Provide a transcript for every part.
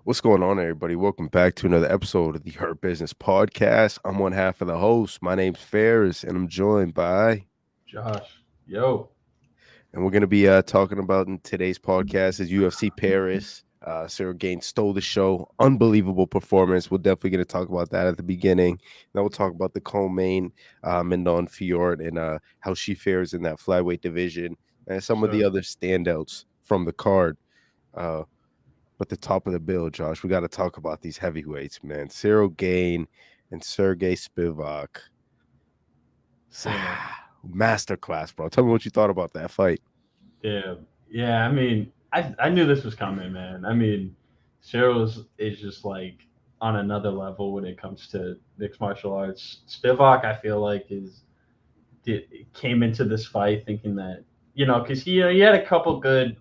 What's going on, everybody? Welcome back to another episode of the Hurt Business Podcast. I'm one half of the host. My name's Ferris, and I'm joined by, Josh, yo, and we're going to be talking about in today's podcast is UFC Paris. Sarah Gaines stole the show. Unbelievable performance. We're definitely going to talk about that at the beginning. Then we'll talk about the co-main, Mendon Fiord, and how she fares in that flyweight division, and some of the sure. other standouts from the card. Uh, But the top of the bill, Josh, we got to talk about these heavyweights, man. Cyril Gain and Sergey Spivak. Damn, Masterclass, bro. Tell me what you thought about that fight. damn. Yeah, I mean, I knew this was coming, man. I mean, Cyril's is just like on another level when it comes to mixed martial arts. Spivak, I feel like, came into this fight thinking that because he had a couple good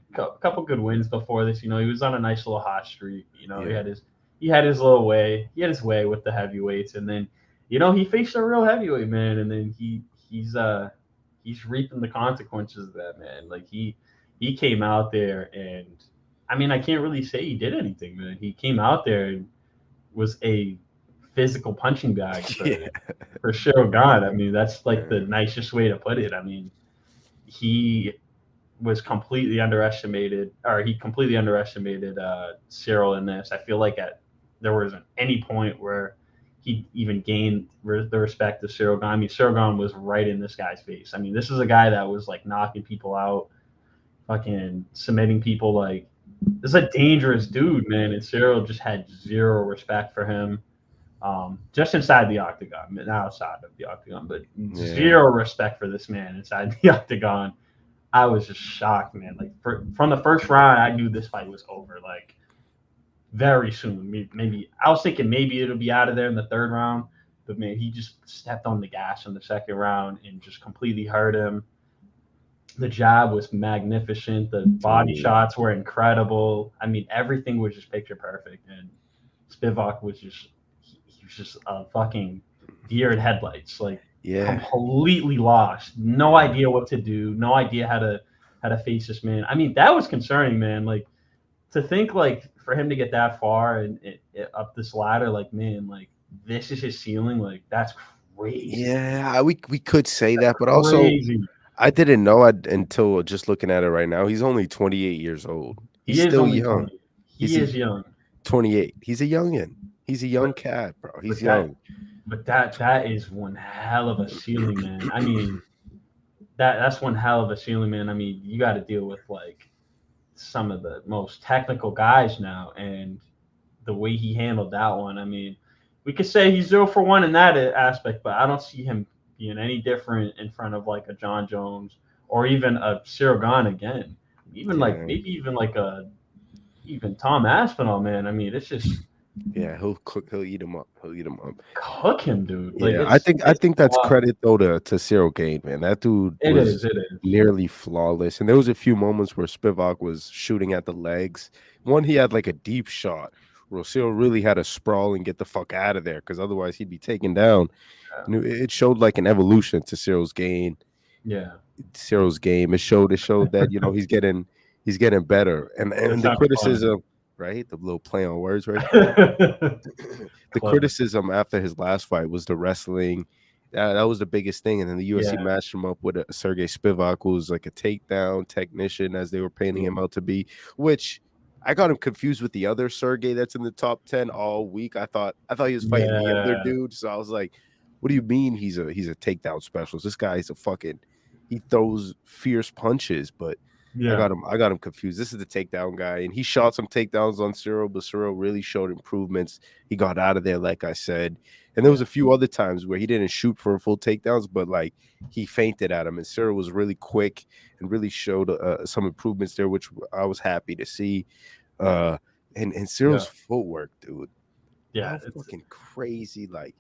wins before this. He was on a nice little hot streak. He Yeah. had his little way. He had his way with the heavyweights, and then he faced a real heavyweight, man, and then he's reaping the consequences of that, man. Like he came out there, and I mean, I can't really say he did anything, man. He came out there and was a physical punching bag Yeah. for sure. God, I mean, that's like the Yeah. nicest way to put it. I mean, he was completely underestimated, or he completely underestimated Cyril in this. I feel like there wasn't any point where he even gained the respect of Cyril Gane. I mean, Cyril Gane was right in this guy's face. I mean, this is a guy that was like knocking people out, fucking submitting people. Like, this is a dangerous dude, man. And Cyril just had zero respect for him, just inside the octagon, not outside of the octagon, but Yeah. zero respect for this man inside the octagon. I was just shocked, man. Like from the first round, I knew this fight was over. Like very soon. Maybe I was thinking maybe it'll be out of there in the third round, but man, he just stepped on the gas in the second round and just completely hurt him. The jab was magnificent. The body Dude. shots were incredible. I mean, everything was just picture perfect. And Spivak was he was just a fucking deer in headlights. Like Yeah. completely lost. No idea what to do. No idea how to face this man. I mean, that was concerning, man. Like to think like for him to get that far and up this ladder, like man, like this is his ceiling. Like that's crazy. Yeah. We could say that, but also Crazy. I didn't know until just looking at it right now. He's only 28 years old. He's He is still only young. 20. He's He is young. 28. He's a youngin. He's a young But cat, bro. He's but that young. but that is one hell of a ceiling, man. I mean, that's one hell of a ceiling, man. I mean, you got to deal with like some of the most technical guys now, and the way he handled that one. I mean, we could say he's 0 for 1 in that aspect, but I don't see him being any different in front of like a John Jones or even a Cyril Gane again. Even like Yeah. maybe even like a even Tom Aspinall, man. I mean, it's just Yeah, he'll cook. He'll eat him up. He'll eat him up. cook him, dude. Like Yeah, I it's think a that's lot. credit though to Cyril Gane, man. That dude It is. was It is. nearly flawless, and there was a few moments where Spivak was shooting at the legs. One, he had like a deep shot where Cyril really had to sprawl and get the fuck out of there because otherwise he'd be taken down. And it showed like an evolution to Yeah. Cyril's game. It showed that he's getting better, and It's the having fun. criticism, right? The little play on words, right? The Clever. criticism after his last fight was the wrestling. That was the biggest thing. And then the UFC Yeah. matched him up with a Sergey Spivak, who was like a takedown technician, as they were painting him out to be, which I got him confused with the other Sergey that's in the top 10 all week. I thought he was fighting the other Yeah. dude. So I was like, what do you mean he's a takedown specialist? This guy's a fucking he throws fierce punches, but Yeah. I got him confused. This is the takedown guy, and he shot some takedowns on Cyril, but Cyril really showed improvements. He got out of there, like I said. And there was Yeah. a few other times where he didn't shoot for full takedowns, but like he feinted at him, and Cyril was really quick and really showed some improvements there, which I was happy to see. Uh, and Cyril's Yeah. footwork, dude, Yeah. how fucking crazy! Like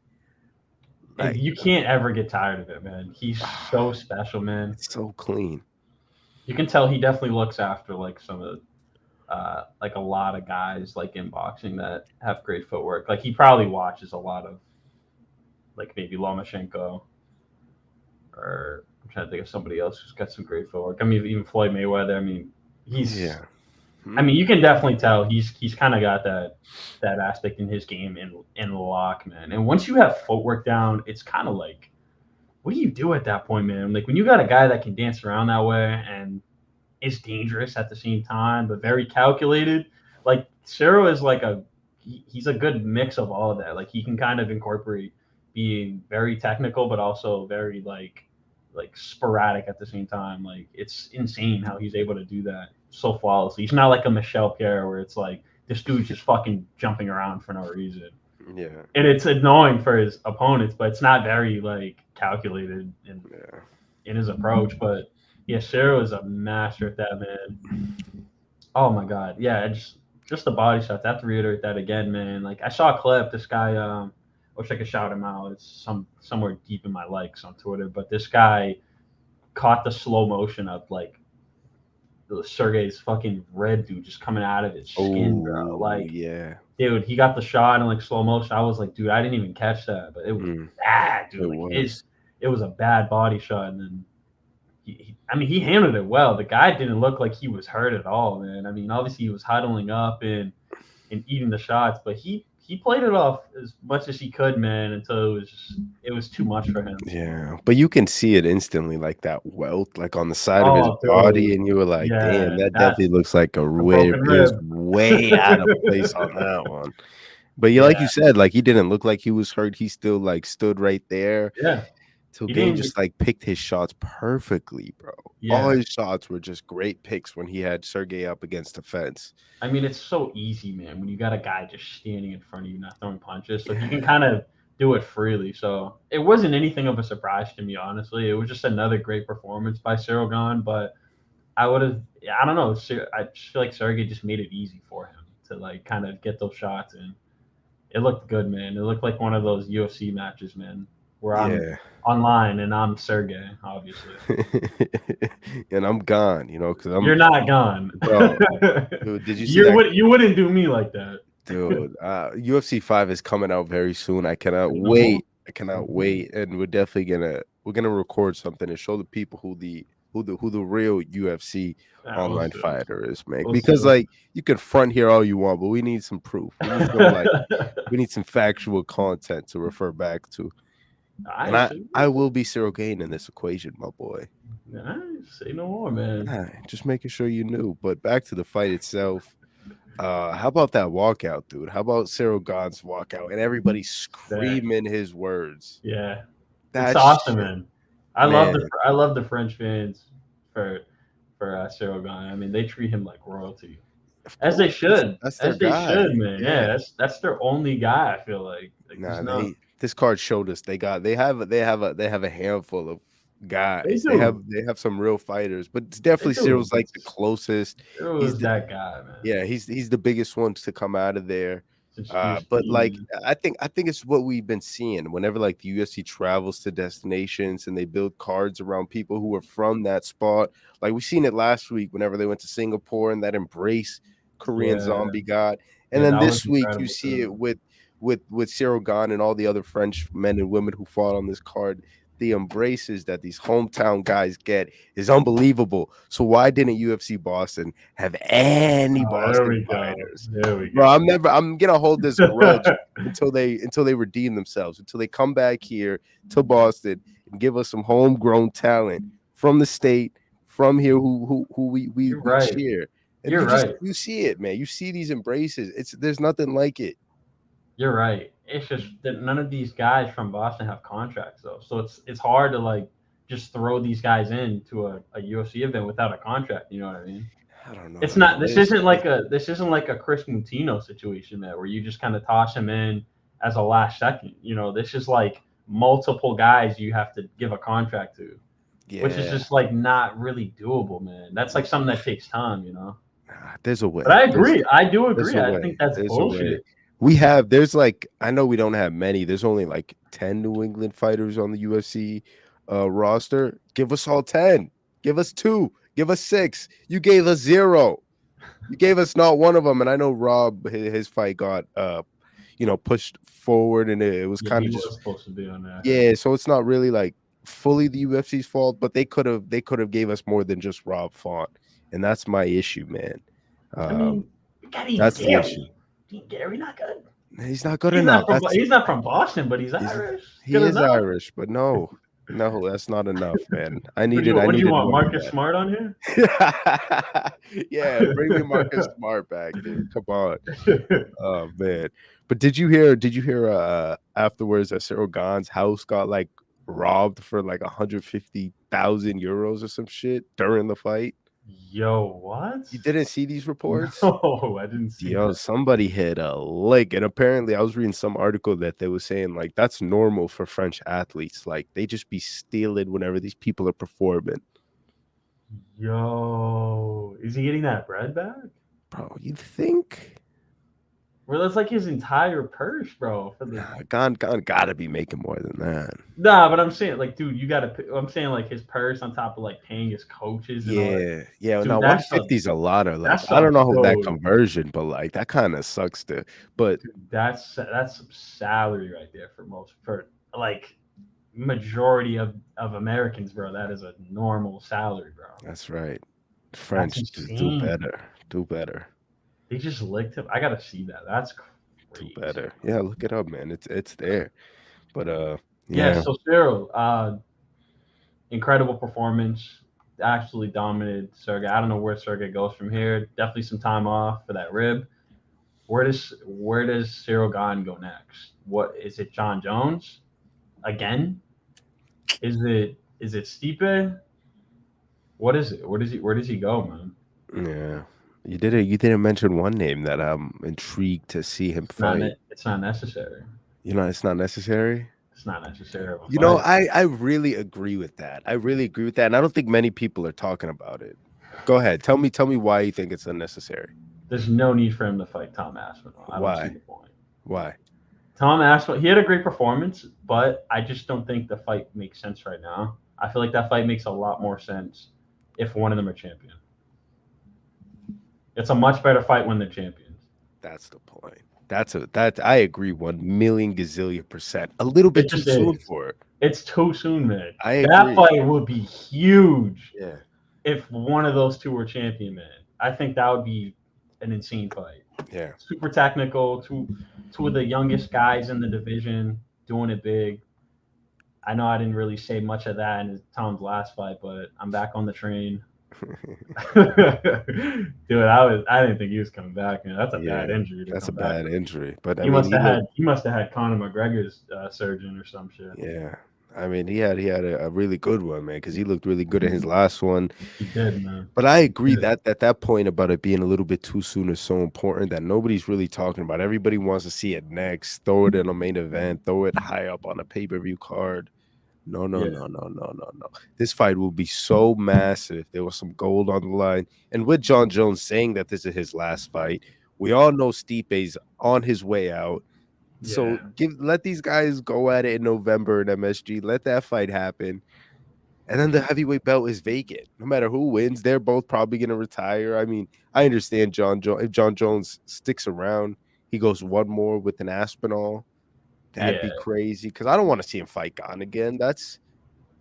You can't ever get tired of it, man. He's so special, man. it's so clean. You can tell he definitely looks after like some of like a lot of guys like in boxing that have great footwork. Like he probably watches a lot of like maybe Lomachenko, or I'm trying to think of somebody else who's got some great footwork. I mean, even Floyd Mayweather. I mean, he's Yeah, I mean, you can definitely tell he's kind of got that aspect in his game in lock, man. And once you have footwork down, it's kind of like, what do you do at that point, man? Like when you got a guy that can dance around that way and is dangerous at the same time, but very calculated. Like Cero is like he's a good mix of all of that. Like he can kind of incorporate being very technical, but also very like sporadic at the same time. Like it's insane how he's able to do that so flawlessly. He's not like a Michelle Pierre where it's like this dude's just fucking jumping around for no reason. Yeah. And it's annoying for his opponents, but it's not very like calculated in his approach. But yeah, Cero is a master at that, man. Oh my god, yeah, just the body shots. I have to reiterate that again, man. Like I saw a clip. This guy, I wish I could shout him out. It's somewhere deep in my likes on Twitter. But this guy caught the slow motion of like Sergey's fucking red dude just coming out of his skin, bro. Oh, Like, yeah. dude, he got the shot in like slow motion. I was like, dude, I didn't even catch that, but it was bad, dude. It Like was. it was a bad body shot, and then I mean, he handled it well. The guy didn't look like he was hurt at all, man. I mean, obviously he was huddling up and eating the shots, but he played it off as much as he could, man, until it was too much for him. Yeah, but you can see it instantly, like that welt, like on the side of his Oh, body, dude, and you were like, "Damn, yeah, that definitely that's looks like a a way. broken It was rib. way out of place on that one." But yeah, like Yeah, you said, like he didn't look like he was hurt. He still like stood right there. yeah. Till He Game didn't. just like picked his shots perfectly, bro. All Yeah, his shots were just great picks when he had Sergey up against the fence. I mean, it's so easy, man, when you got a guy just standing in front of you, not throwing punches, so he can Yeah, kind of do it freely. So it wasn't anything of a surprise to me, honestly. It was just another great performance by Cyril Gahn, but I would have. I don't know. I just feel like Sergey just made it easy for him to like kind of get those shots in. It looked good, man. It looked like one of those UFC matches, man, where I'm yeah. online and I'm Sergey, obviously. And I'm gone, because I'm, You're not gone. bro. Dude, did you see that? You wouldn't do me like that. Dude, UFC 5 is coming out very soon. I cannot I know. wait. I cannot wait. And we're gonna record something and show the people who the real UFC Yeah, we'll online see. fighter is, man. We'll see. Because like you can front here all you want, but we need some proof. We need some factual content to refer back to. And I I see. I will be Cyril Gain in this equation, my boy. I say no more, man. Just making sure you knew. But back to the fight itself. How about that walkout, dude? How about Cyril Gahn's walkout and everybody That, screaming his words? yeah, it's That awesome, shit, man. man. I love the French fans for Cyril Gane. I mean, they treat him like royalty, Of as they course, should, that's their as they should, guy. man. Yeah, Yeah. that's their only guy. I feel like there's Nah, no. this card showed us they have a handful of They guys. They have do. they have some real fighters, but it's They definitely do. Cyril's But like the closest. Cyril He's is the that guy, man. Yeah, he's the biggest one to come out of there. Since But UFC, like man. I think it's what we've been seeing whenever like the UFC travels to destinations and they build cards around people who are from that spot. Like we seen it last week whenever they went to Singapore and that embrace Korean Yeah, Zombie got. And yeah, then that was this week you incredible see it too. with Cyril Gahn and all the other French men and women who fought on this card. The embraces that these hometown guys get is unbelievable. So why didn't UFC Boston have any Oh, there Boston we go. fighters? There we Bro, go. I'm gonna hold this grudge until they redeem themselves, until they come back here to Boston and give us some homegrown talent from the state, from here who we You're we right. cheer. And You're right. you see it, man. You see these embraces. There's nothing like it. You're right. It's just that none of these guys from Boston have contracts though, so it's hard to like just throw these guys into a UFC event without a contract. You know what I mean? I don't know, It's man. not. This isn't like a Chris Mutino situation there where you just kind of toss him in as a last second. You know, this is like multiple guys you have to give a contract to, which is Yeah, just like not really doable, man. That's like something that takes time. You know. there's a But way. I There's agree. I do there's agree. a I think way. that's There's a way. bullshit. There's like I know we don't have many. There's only like 10 New England fighters on the UFC roster. Give us all 10. Give us 2. Give us 6. You gave us 0. You gave us not one of them. And I know Rob his fight got pushed forward and it was Yeah, kind he of was just supposed to be on there. I heard. yeah, so it's not really like fully the UFC's fault, but they could have gave us more than just Rob fought. And that's my issue, man. I Um, mean, we got Ian that's the Gary. issue. Ian Gary not good. He's not good enough. He's not from Boston, but he's He's Irish. he Good is enough. Irish, but no, that's not enough, man. What I do you needed want? more than Marcus that. Smart on here? Yeah, bring me Marcus Smart back, dude. Come on. Yeah, Oh man. But did you hear afterwards that Cyril Gahn's house got like robbed for like 150,000 euros or some shit during the fight? yo, what? You didn't see these reports? No, I didn't see Yo, that. somebody hit a lick, and apparently I was reading some article that they were saying like that's normal for French athletes. Like they just be stealing whenever these people are performing. Yo, is he getting that bread back? Bro, you think? Well, that's like his entire purse, bro. For the Nah, Gon gotta be making more than that. Nah, but I'm saying like, dude, you gotta. I'm saying like his purse on top of like paying his coaches and all that. Yeah, yeah. Dude, Now 150 is a lot of like that's I some don't know how that so conversion, but like that kind of sucks to. But that's some salary right there for like majority of Americans, bro. That is a normal salary, bro. that's right. That's French just do insane. better, do better, They just licked him. I gotta see that. That's do crazy. better. Yeah, look it up, man. It's there. But Yeah. yeah. So Cyril, incredible performance. Absolutely dominated Sergey. I don't know where Sergey goes from here. Definitely some time off for that rib. Where does Cyril Gahn go next? What is it? John Jones again? Is it Stipe? What is it? Where does he go, man? Yeah. You didn't mention one name that I'm intrigued to see him It's not fight. it's not necessary. It's not necessary. It's not necessary of a fight. I really agree with that. I really agree with that. And I don't think many people are talking about it. Go ahead. Tell me why you think it's unnecessary. There's no need for him to fight Tom Aspinall. I don't see Why? the point. Why? Tom Aspinall, he had a great performance, but I just don't think the fight makes sense right now. I feel like that fight makes a lot more sense if one of them are champion. It's a much better fight when they're champions. That's the point. That I agree 1 million gazillion percent. A little bit It too just soon is. for it. It's too soon, man. I That agree. fight would be huge Yeah. if one of those two were champion, man. I think that would be an insane fight. Yeah. Super technical, two of the youngest guys in the division doing it big. I know I didn't really say much of that in Tom's last fight, but I'm back on the train. Dude, I didn't think he was coming back, man. That's a bad Yeah. injury to That's a come back bad from. injury. But I He mean must he have looked had he must have had Conor McGregor's surgeon or some shit. yeah. I mean he had a really good one, man, because he looked really good in his last one. He did, man. But I agree He did. that that point about it being a little bit too soon is so important that nobody's really talking about. Everybody wants to see it next, throw it in a main event, throw it high up on a pay-per-view card. No, no, Yeah, no, no, no, no, no. This fight will be so massive. There was some gold on the line. And with John Jones saying that this is his last fight, we all know Stipe's on his way out. So yeah, let these guys go at it in November in MSG. Let that fight happen. And then the heavyweight belt is vacant. No matter who wins, they're both probably going to retire. I mean, I understand John Jones. If John Jones sticks around, he goes one more with an Aspinall. That'd yeah. be crazy because I don't want to see him fight Gone again. It's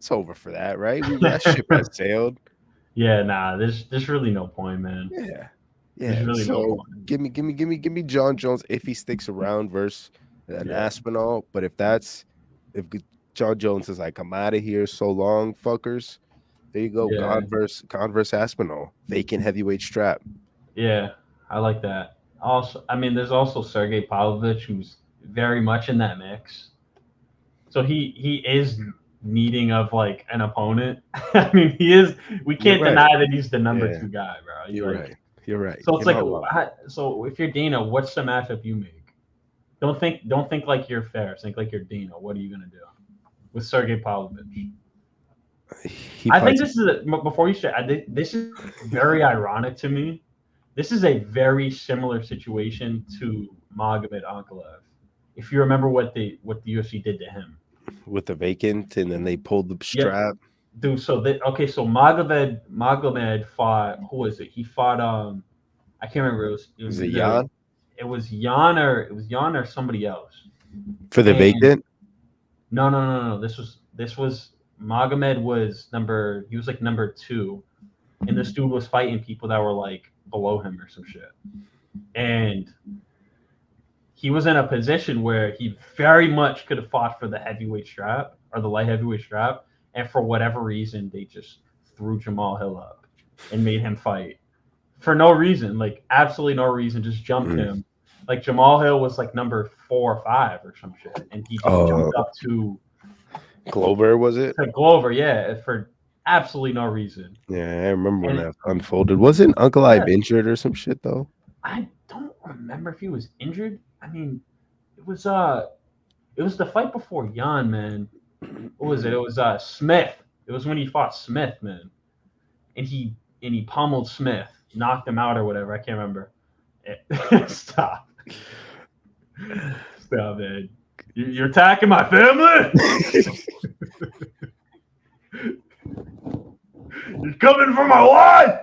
over for that, right? That ship has sailed. Yeah, nah. There's really no point, man. Yeah, There's yeah. really no So point. give me John Jones if he sticks around versus an Yeah, Aspinall. But if John Jones is like, I'm out of here, so long, fuckers. There you go. yeah, Converse Aspinall. Vacant heavyweight strap. yeah. I like that. Also, I mean, there's also Sergey Pavlovich, who's very much in that mix. So he is needing of like an opponent. I mean, he is. We You're can't right. deny that he's the number Yeah, two guy, bro. He you're like. right. You're right. So it's You're like, not wrong. so if you're Dana, what's the matchup you make? Don't think like you're fair. Think like you're Dana. What are you gonna do with Sergey Pavlovich? He I think fights. this is before you say this is very ironic to me. This is a very similar situation to Magomed Ankalaev. If you remember what the UFC did to him. With the vacant, and then they pulled the Yeah, strap. dude. So Magomed fought, who was it? He fought I can't remember. It Is was it either Jan Jan or somebody else. for the And vacant? no, no, no, no. This was Magomed was number. He was like number two, and this dude was fighting people that were like below him or some shit. And he was in a position where he very much could have fought for the heavyweight strap or the light heavyweight strap. And for whatever reason, they just threw Jamal Hill up and made him fight for no reason, like absolutely no reason, just jumped him. Like Jamal Hill was like number 4 or 5 or some shit. And he just jumped up to Glover, was it? To Glover, yeah, for absolutely no reason. Yeah, I remember when that unfolded. Wasn't Uncle Ive injured or some shit though? I don't remember if he was injured. I mean, it was the fight before Jan, man. What was it? It was Smith. It was when he fought Smith, man. And he pummeled Smith, knocked him out or whatever. I can't remember. Stop. Stop, man. You're attacking my family? You're coming for my wife?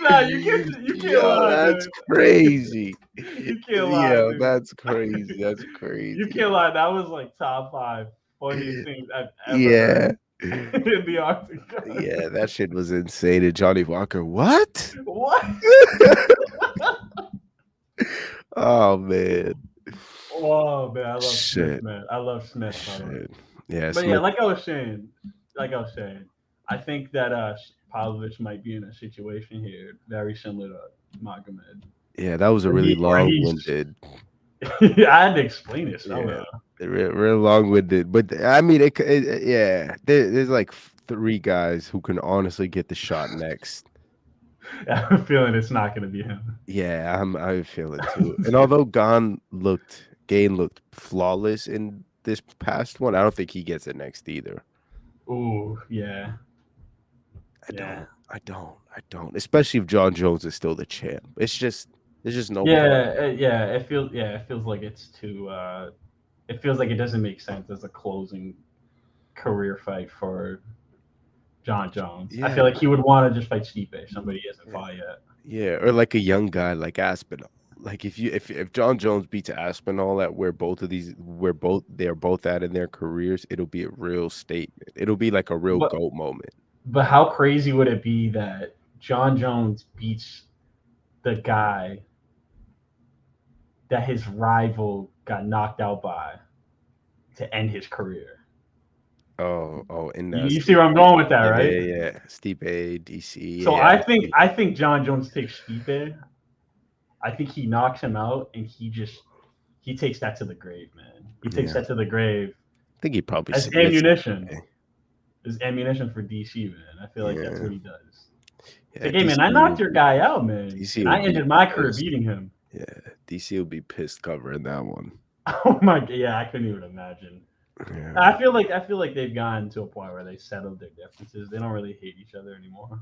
Nah, you can't lie. That's crazy. You can't lie. Yeah, Dude. that's crazy. That's crazy. You can't lie. That was like top 5 funniest things I've ever heard in the octagon. Yeah, that shit was insane. And Johnny Walker, what? What? Oh man. Oh man, I love Smith, man. I love Smith, by the way. Yeah, but Smith. yeah, like I was saying, I think that Pavlovich might be in a situation here very similar to Magomed. Yeah, that was a really long-winded. I had to explain it somehow. Yeah, real long-winded, but I mean, yeah, there's like 3 guys who can honestly get the shot next. I have a feeling it's not going to be him. Yeah, I feel it too. And although Gain looked flawless in this past one, I don't think he gets it next either. Ooh, yeah. I don't. Especially if John Jones is still the champ. There's just no. It feels like it's too. It feels like it doesn't make sense as a closing career fight for John Jones. Yeah. I feel like he would want to just fight Stipe, somebody he hasn't fought yet. Yeah, or like a young guy like Aspinall. Like if John Jones beats Aspinall at where they're both at in their careers, it'll be a real statement. It'll be like a real GOAT moment. But how crazy would it be that John Jones beats the guy that his rival got knocked out by to end his career? Oh, you see where I'm going with that, right? Yeah. Stipe, DC. So I think John Jones takes Stipe. I think he knocks him out, and he takes that to the grave, man. He takes that to the grave. I think he probably as ammunition. As ammunition for DC, man. I feel like that's what he does. Yeah, like, hey, man, I knocked your guy out, man. And I ended my career beating him. Yeah, DC will be pissed covering that one. Oh my god, yeah, I couldn't even imagine. Yeah. I feel like they've gotten to a point where they settled their differences. They don't really hate each other anymore.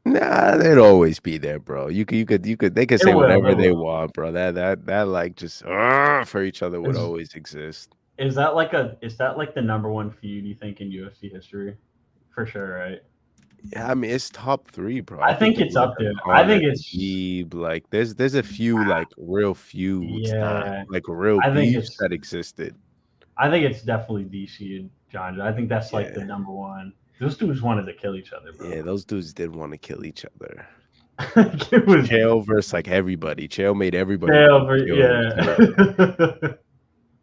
Nah, they'd always be there, bro. They could say whatever they want, bro. That like just for each other would always exist. Is that like the number 1 feud you think in UFC history? For sure, right? Yeah, I mean it's top 3, bro. I think it's up there. I think it's like there's a few like real feuds, like real beefs that existed. I think it's definitely DC and John. I think that's like the number 1. Those dudes wanted to kill each other, bro. Yeah, those dudes did want to kill each other. It was Chael versus like everybody. Chael made everybody.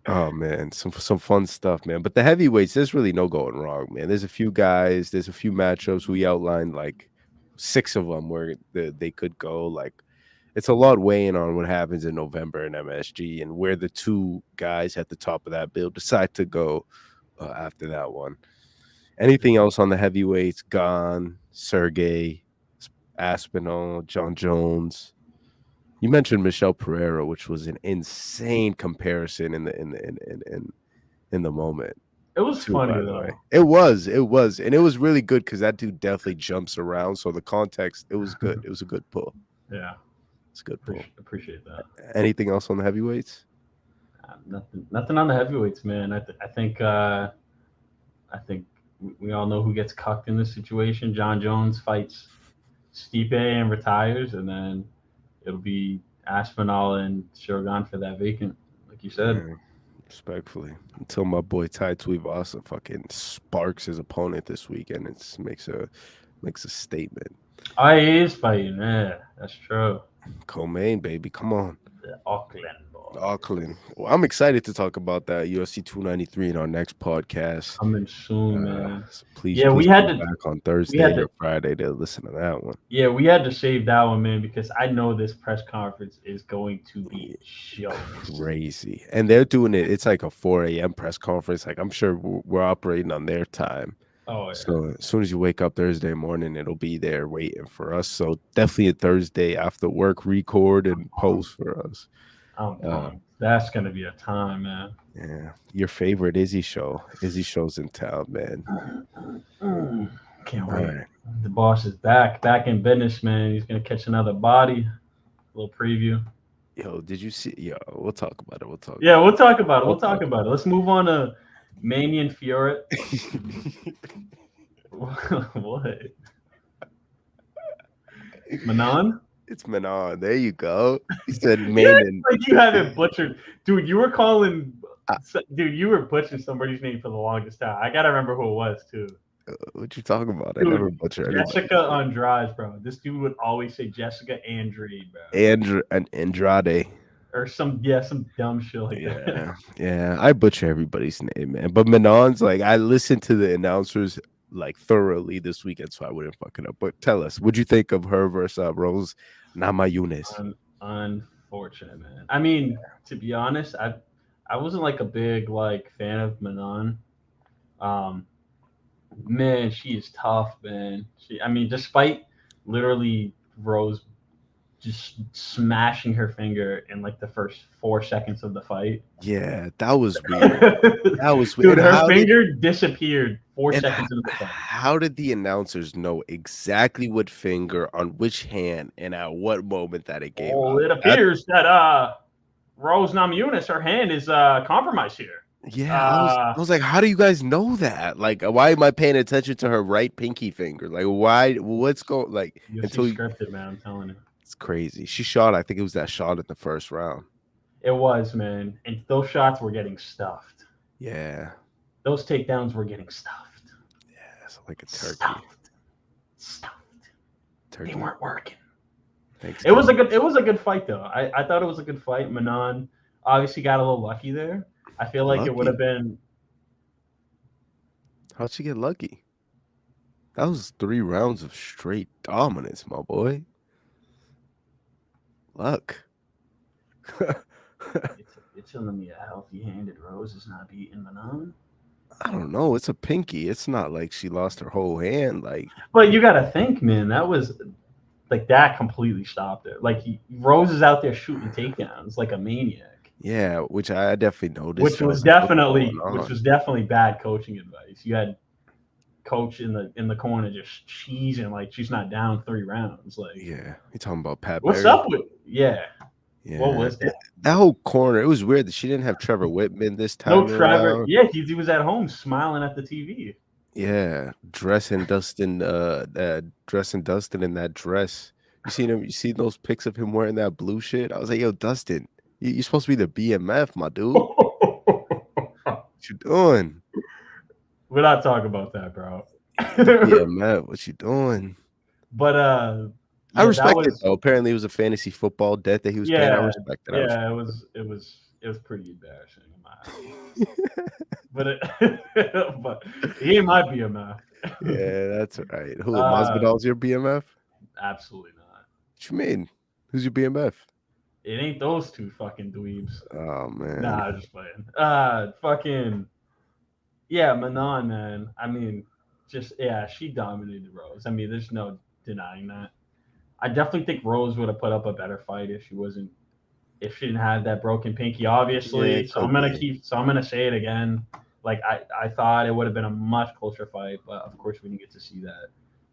Oh man, some fun stuff, man. But the heavyweights, there's really no going wrong, man. There's a few guys, there's a few matchups. We outlined like 6 of them where they could go. Like it's a lot weighing on what happens in November in MSG and where the 2 guys at the top of that bill decide to go after that one. Anything else on the heavyweights? Gain, Sergey, Aspinall, John Jones. You mentioned Michel Pereira, which was an insane comparison in the moment. It was funny though. It was, and it was really good because that dude definitely jumps around. So the context, it was good. It was a good pull. Yeah, it's a good pull. Appreciate that. Anything else on the heavyweights? Nothing on the heavyweights, man. I think we all know who gets cucked in this situation. John Jones fights Stipe and retires, and then it'll be Aspinall and Shogun for that vacant, like you said. Yeah, respectfully. Until my boy Tai Tuivasa fucking sparks his opponent this weekend, it makes a Makes a statement. Oh, he is fighting. Yeah, that's true. Co-main, baby, come on. The Auckland boys. Auckland. Well, I'm excited to talk about that UFC 293 in our next podcast. Coming soon, man. So please, Yeah, we please had come to. back on We had Thursday to. or Friday to listen to that one. Yeah, we had to save that one, man, because I know this press conference is going to be jokes. Crazy. And they're doing it. It's like a 4 a.m. press conference. Like I'm sure we're operating on their time. Oh yeah, So as soon as you wake up Thursday morning, it'll be there waiting for us. So definitely a Thursday after work record and post for us. I'm Uh, pumped. That's gonna be a time, man. yeah. Your favorite Izzy show. Izzy show's in town, man. Can't All wait. right. The boss is back in business, man. He's gonna catch another body. A little preview. Yo, did you see? Yo, we'll talk about it. We'll talk Yeah, about we'll talk about it. We'll We'll talk talk about it. Let's move on to Manion Fiore. it. What? Manon? It's Manon. There you go. You said Yeah, Manon. like you haven't butchered, dude. You were calling, Uh, dude. You were butchering somebody's name for the longest time. I gotta remember who it was too. What you talking about? I never Dude, butcher anybody. Jessica Andrade, bro. This dude would always say Jessica Andrade, bro, And Andrade. or some dumb shit like that. Yeah, yeah. I butcher everybody's name, man. But Manon's like I listened to the announcers like thoroughly this weekend, so I wouldn't fuck it up. But tell us, what'd you think of her versus Rose Namajunas? Unfortunate, man. I mean, to be honest, I wasn't like a big like fan of Manon. Um, man, she is tough, man. I mean, despite literally Rose just smashing her finger in like the first 4 seconds of the fight. Yeah, that was weird. That was weird. Dude, her finger disappeared four And seconds into the fight. how did the announcers know exactly what finger on which hand and at what moment that it gave Oh, out? it appears that Rose Namajunas, her hand is compromised here. Yeah, I was like, how do you guys know that? Like, why am I paying attention to her right pinky finger? Like, why? What's going? Like, UFC scripted, man. I'm telling you, it's crazy. She shot. I think it was that shot in the first round. it was, man. And those shots were getting stuffed. Yeah, Those takedowns were getting stuffed. yeah, it's like a turkey. Stuffed. Turkey. They weren't working. Thanks. It was a good fight though. I thought it was a good fight. Manon obviously got a little lucky there. I feel like it would have been. How'd she get lucky? That was 3 rounds of straight dominance, my boy. Luck. You're telling me a healthy-handed Rose is not beating Manon? I don't know. It's a pinky. It's not like she lost her whole hand. Like, but you got to think, man. That was like that completely stopped it. Like Rose is out there shooting takedowns like a maniac. Yeah, which I definitely noticed. Which was definitely bad coaching advice. You had coach in the corner just cheesing like she's not down 3 rounds. Like, yeah, you talking about Pat? What's Berry? up with? Yeah. What was that? That whole corner, it was weird that she didn't have Trevor Whitman this time. No Trevor. Around. Yeah, he was at home smiling at the TV. Yeah, dressing Dustin in that dress. You seen him? You seen those pics of him wearing that blue shit? I was like, yo, Dustin, you're supposed to be the BMF, my dude. What you doing? We're not talking about that, bro. BMF, what you doing? But I respect it though. Apparently, it was a fantasy football debt that he was paying. I respect it. Yeah, it was pretty embarrassing in my eyes. but he ain't my BMF. Yeah, that's right. Who Masvidal's your BMF? Absolutely not. What you mean? Who's your BMF? It ain't those two fucking dweebs. Oh man. Nah, I'm just playing. Fucking yeah, Manon, man. I mean, she dominated Rose. I mean, there's no denying that. I definitely think Rose would have put up a better fight if she didn't have that broken pinky, obviously. Yeah, so I'm gonna say it again. Like I thought it would have been a much closer fight, but of course we didn't get to see that.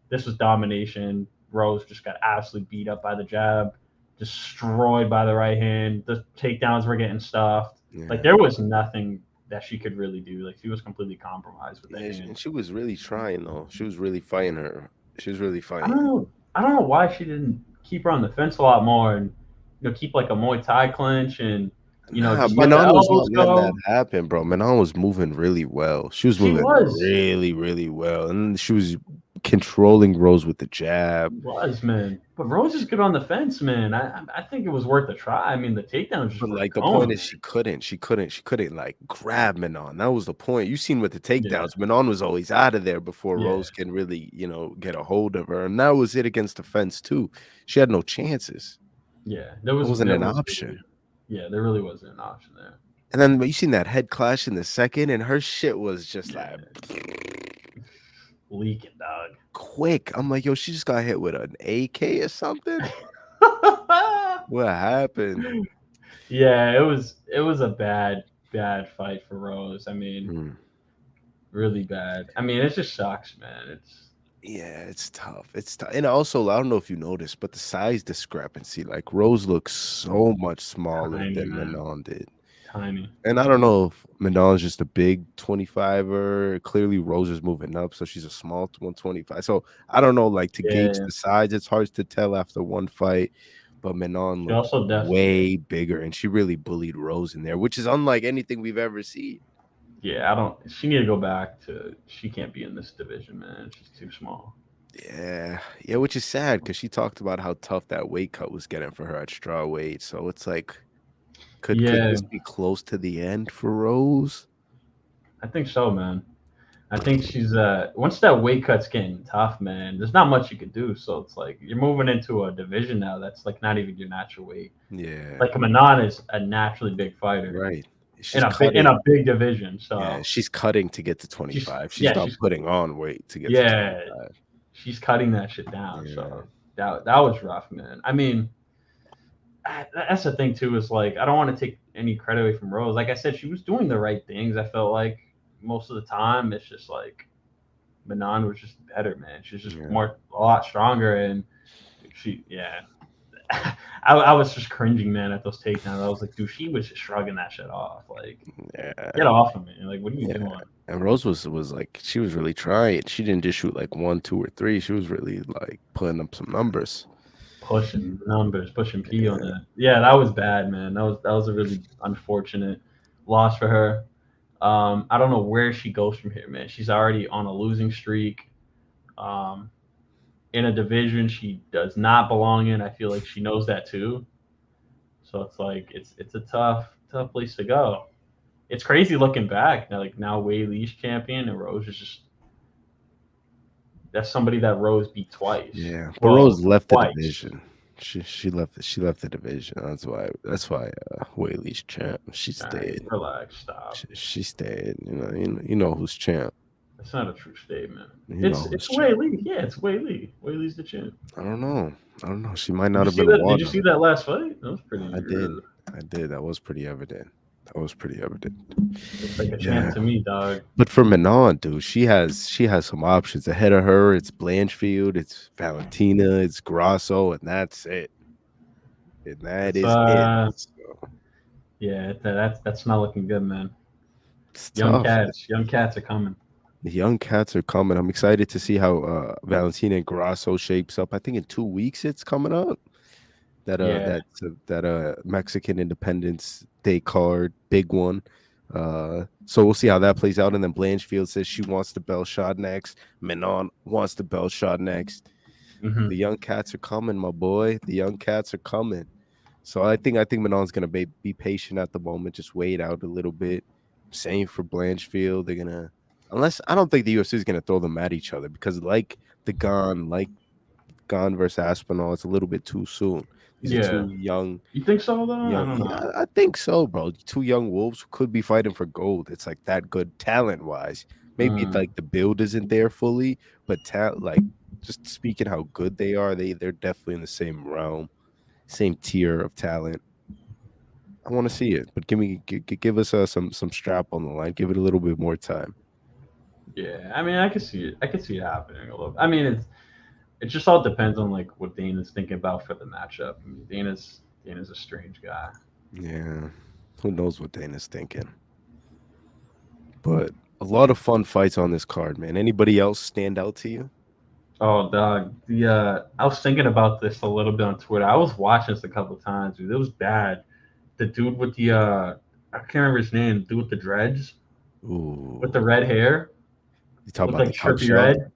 This was domination. Rose just got absolutely beat up by the jab, destroyed by the right hand. The takedowns were getting stuffed. Yeah. Like there was nothing that she could really do. Like she was completely compromised with that hand. And she was really trying though. She was really fighting her. She was really fighting. I don't know why she didn't keep her on the fence a lot more and keep like a Muay Thai clinch and just let the elbows go. That happen, bro. Manon was moving really well. She was moving really, really well, and she was controlling Rose with the jab. Was, man. But Rose is good on the fence, man. I think it was worth a try. I mean, the takedowns just But weren't like the point going, is, man. she couldn't like grab Manon. That was the point. You seen with the Yeah, takedowns, Manon was always out of there before yeah, Rose can really, get a hold of her. And that was it against the fence too. She had no chances. yeah. It wasn't There an was option. really, yeah, there really wasn't an option there. And then you seen that head clash in the second, and her shit was just like Yeah, leaking, dog. quick. I'm like, yo, she just got hit with an AK or something. What happened? Yeah, it was a bad fight for Rose. I mean, Mm. really bad. I mean, it just sucks, man. It's Yeah, it's tough. It's tough. And also, I don't know if you noticed, but the size discrepancy, like Rose looks so much smaller tiny, than man. Manon did. Tiny. And I don't know if Manon's just a big 25er. Clearly, Rose is moving up, so she's a small 125. So I don't know, like to gauge Yeah. the size, it's hard to tell after one fight. But Manon She looked also definitely. way bigger, and she really bullied Rose in there, which is unlike anything we've ever seen. Yeah, I don't. She need to go back to. She can't be in this division, man. She's too small. Yeah, yeah, which is sad because she talked about how tough that weight cut was getting for her at strawweight. So it's like, could Yeah, this be close to the end for Rose? I think so, man. I think she's once that weight cut's getting tough, man. There's not much you could do. So it's like you're moving into a division now that's like not even your natural weight. Yeah, Like Manon is a naturally big fighter right. in She's a cutting. big division. Yeah, So she's cutting to get to she's 25. She's yeah not she's putting on weight to get to yeah 25. she's cutting that shit down. Yeah, So that was rough, man. I mean, that's the thing too. Is like I don't want to take any credit away from Rose. Like I said, she was doing the right things. I felt like most of the time. It's just like Manon was just better, man. She's just yeah, a lot stronger, and yeah. I was just cringing, man, at those takedowns. I was like, dude, she was just shrugging that shit off. Like, get yeah, off of me. Like, what are you yeah. doing? And Rose was like she was really trying. She didn't just shoot like one, two, or three. She was really like putting up some numbers. Pushing numbers, pushing P on Yeah, that. Yeah, that was bad, man. That was a really unfortunate loss for her. I don't know where she goes from here, man. She's already on a losing streak. Um, in a division she does not belong in. I feel like she knows that too. So it's like it's a tough place to go. It's crazy looking back. Like now Wei Lee's champion and Rose is just that's somebody that Rose beat twice. yeah. But Well, Rose left the twice. division. She left the division. That's why Whaley's champ. She All right, stayed. relax, stop. She stayed. You know who's champ. That's not a true statement. You know who's It's Wei champ. Lee. Yeah, it's Wei Lee. Wei Lee's the champ. I don't know. I don't know. She might not have been Did one. you see that last fight? That was I pretty. did. I did. That was pretty evident. That was pretty evident. Looks like a champ Yeah. to me, dog. But for Manon, dude, she has some options ahead of her. It's Blanchfield, it's Valentina, it's Grasso, and that's it. And that It's is it. So yeah, that's not looking good, man. it's tough. Young cats are coming. The young cats are coming. I'm excited to see how Valentina and Grasso shapes up. I think in 2 weeks it's coming up. Yeah. That Mexican Independence Day card, big one. So we'll see how that plays out. And then Blanchfield says she wants the bell shot next. Manon wants the bell shot next. Hmm. The young cats are coming, my boy. The young cats are coming. So I think Manon's gonna be patient at the moment, just wait out a little bit. Same for Blanchfield. They're gonna unless I don't think the UFC is gonna throw them at each other because like Gone versus Aspinall, it's a little bit too soon. These are Yeah. two young, You think so though? I young. don't Yeah, know. I think so, bro. Two young wolves who could be fighting for gold. It's like that good talent wise. Maybe it's Mm, like the build isn't there fully, but like just speaking how good they are, they're definitely in the same realm, same tier of talent. I want to see it, but give us some strap on the line. Give it a little bit more time. yeah. I mean, I can see it. I can see it happening a little. I mean, it just all depends on like what Dana's thinking about for the matchup. I mean, Dana's a strange guy. Yeah, who knows what Dana's thinking? But a lot of fun fights on this card, man. Anybody else stand out to you? Oh, dog. The I was thinking about this a little bit on Twitter. I was watching this a couple of times, dude. It was bad. The dude with the I can't remember his name. Dude with the dreads, with Ooh, the red hair, you talking looked about like the top Trippy shelf? Red.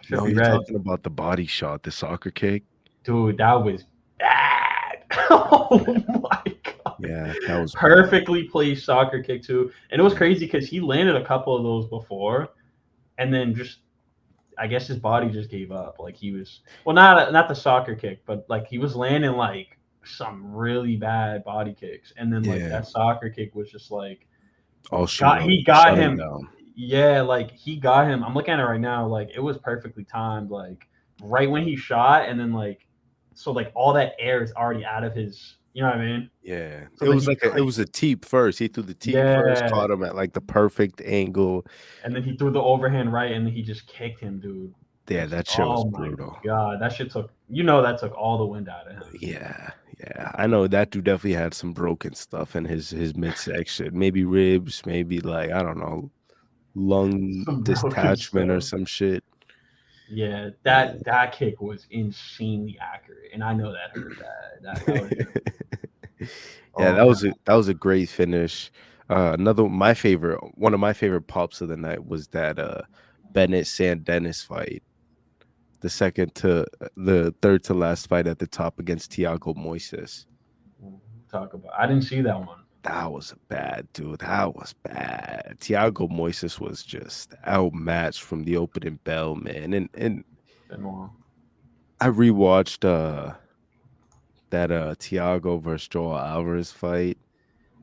Should No, be you're red. talking about the body shot, the soccer kick. Dude, that was bad. Oh my god. Yeah, that was bad. Perfectly placed soccer kick too. And it was Yeah, crazy because he landed a couple of those before and then just I guess his body just gave up. Like he was well not the soccer kick, but like he was landing like some really bad body kicks. And then like yeah. that soccer kick was just like I'll shoot him. he got Shut him him. down. Yeah, like he got him. I'm looking at it right now. Like it was perfectly timed. Like right when he shot, and then like so like all that air is already out of his. You know what I mean? Yeah, So then he it was a teep first. He threw the teep first, yeah, caught him at like the perfect angle. and then he threw the overhand right, and then he just kicked him, dude. Yeah, Just that shit was oh my brutal. god, that shit took that took all the wind out of him. Yeah, yeah. I know that dude definitely had some broken stuff in his midsection. Maybe ribs, maybe like I don't know, lung Some broken detachment or stuff. some shit. Yeah, Yeah. that kick was insanely accurate, and I know that hurt bad. That was just Yeah, oh god. that was a great finish. One of my favorite pops of the night was that Bennett San Dennis fight. The third to last fight at the top against Tiago Moises. Talk about. I didn't see that one. That was bad, dude. That was bad. Tiago Moises was just outmatched from the opening bell, man. And Benoit. I rewatched that Tiago versus Joel Alvarez fight,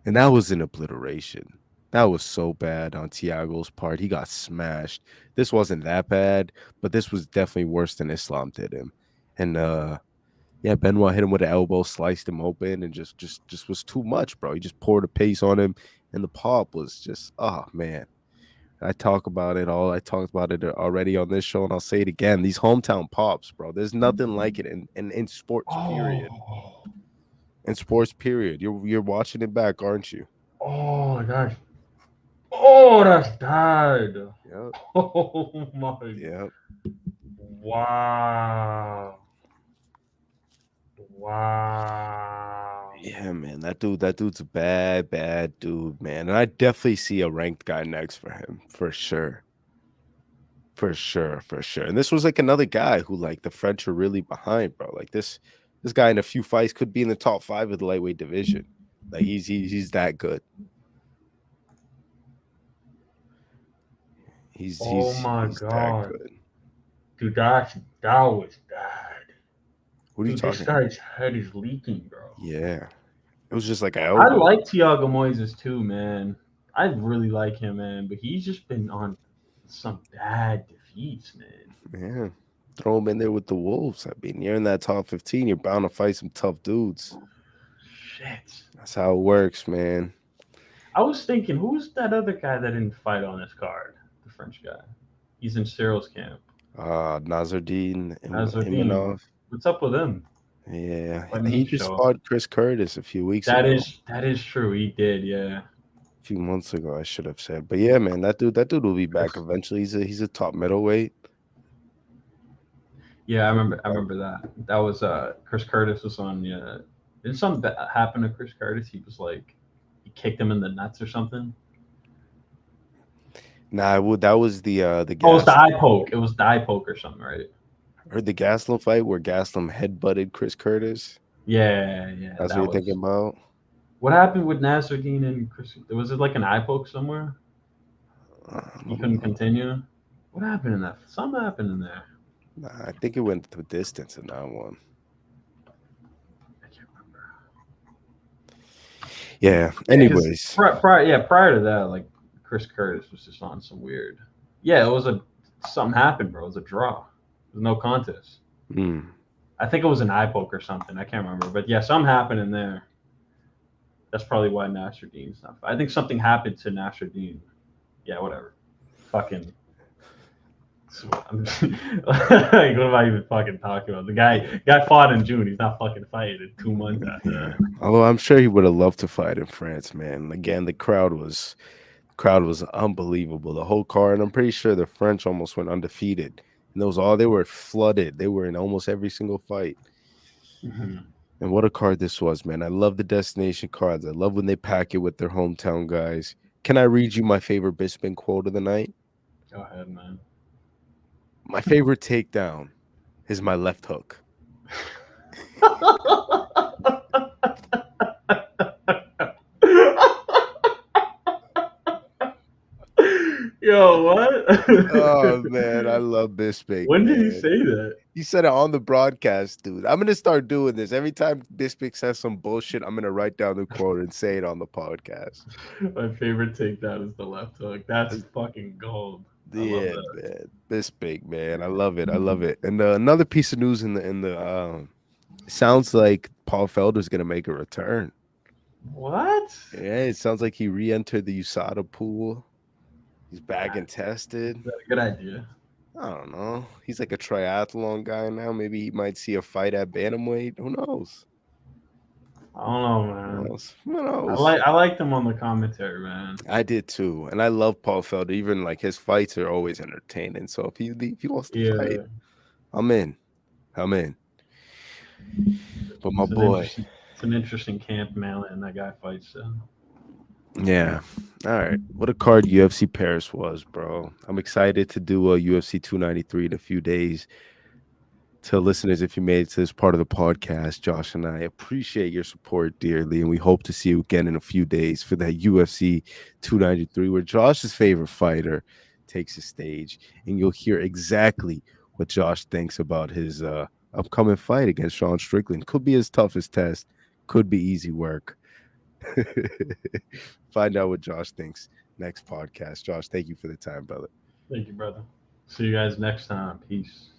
and that was an obliteration. That was so bad on Tiago's part. He got smashed. This wasn't that bad, but this was definitely worse than Islam did him. And yeah, Benoit hit him with an elbow, sliced him open, and just was too much, bro. He just poured a pace on him, and the pop was just, oh man. I talked about it already on this show, and I'll say it again. These hometown pops, bro. There's nothing like it in sports, period. Oh, In sports, period. You're watching it back, aren't you? oh my gosh. Oh, that's bad. Yep. Oh my. Yep. Wow. Wow. Yeah, man. That dude's a bad dude, man. And I definitely see a ranked guy next for him, for sure. For sure, for sure. And this was like another guy who like the French are really behind, bro. Like this guy in a few fights could be in the top 5 of the lightweight division. Like he's that good. Oh my He's that god. good. Dude, that was bad. What are you Dude, this talking about? guy's head is leaking, bro. Yeah. It was just like an I elbow. like Tiago Moises too, man. I really like him, man. But he's just been on some bad defeats, man. Yeah. Throw him in there with the Wolves. I mean, you're in that top 15. You're bound to fight some tough dudes. Shit. That's how it works, man. I was thinking, who's that other guy that didn't fight on this card? The French guy. He's in Cyril's camp. Nazardine and Azardine. Imanov. What's up with him? Yeah. Why didn't he He just show up? fought Chris Curtis a few weeks That ago. is true. He did, yeah. A few months ago, I should have said. But yeah, man, that dude will be back Chris. eventually. He's a top middleweight. Yeah, He'll be I back. remember that. That was Chris Curtis was on. Yeah, didn't something happen to Chris Curtis? He was like, he kicked him in the nuts or something. Nah, that was the Oh, it was the gas eye poke. It was the eye poke or something, right? or the Gaslam fight where Gaslam headbutted Chris Curtis. Yeah, yeah, That's what that you're was. thinking about. What happened with Nasruddin and Chris? Was it like an eye poke somewhere? I He don't couldn't know. continue. What happened in that? Something happened in there. Nah, I think it went the distance in that one. I can't remember. Yeah. Yeah, because Anyways, prior to that, like Chris Curtis was just on some weird. Yeah, it was a something happened, bro. It was a draw. It was no contest. mm, I think it was an eye poke or something. I can't remember, but yeah, something happened in there. That's probably why Nasruddin's not. I think something happened to Nasruddin. Yeah, whatever. Fucking. Like, what am I even fucking talking about? The guy fought in June. He's not fucking fighting in 2 months after yeah. that. Although I'm sure he would have loved to fight in France, man. Again, the crowd was unbelievable. The whole card. I'm pretty sure the French almost went undefeated. And those all they were flooded. They were in almost every single fight. Mm-hmm. And what a card this was, man. I love the destination cards. I love when they pack it with their hometown guys. Can I read you my favorite Bisping quote of the night? Go ahead, man. My favorite takedown is my left hook. Yo, what? Oh man, I love Bisping, When did he man. say that? He said it on the broadcast, dude. I'm gonna start doing this. Every time Bisping says some bullshit, I'm gonna write down the quote and say it on the podcast. My favorite takedown is the left hook. That's fucking gold. I love Yeah, that. man. Bisping, man. I love it. I love it. And another piece of news in the sounds like Paul Felder's gonna make a return. What? Yeah, it sounds like he re-entered the USADA pool. He's back and tested. Is that a good idea? I don't know. He's like a triathlon guy now. Maybe he might see a fight at bantamweight. Who knows? I don't know, Who man. knows? Who knows? I liked him on the commentary, man. I did too, and I love Paul Felder. Even like his fights are always entertaining. So if he wants to fight, Yeah, I'm in. I'm in. But my it's an boy, interesting, it's an interesting camp, man, and that guy fights. yeah. All right. What a card UFC Paris was, bro. I'm excited to do a UFC 293 in a few days. To listeners, if you made it to this part of the podcast, Josh and I appreciate your support dearly, and we hope to see you again in a few days for that UFC 293, where Josh's favorite fighter takes the stage, and you'll hear exactly what Josh thinks about his upcoming fight against Sean Strickland. Could be his toughest test, could be easy work. Find out what Josh thinks next podcast. Josh, thank you for the time, brother. Thank you, brother. See you guys next time. Peace.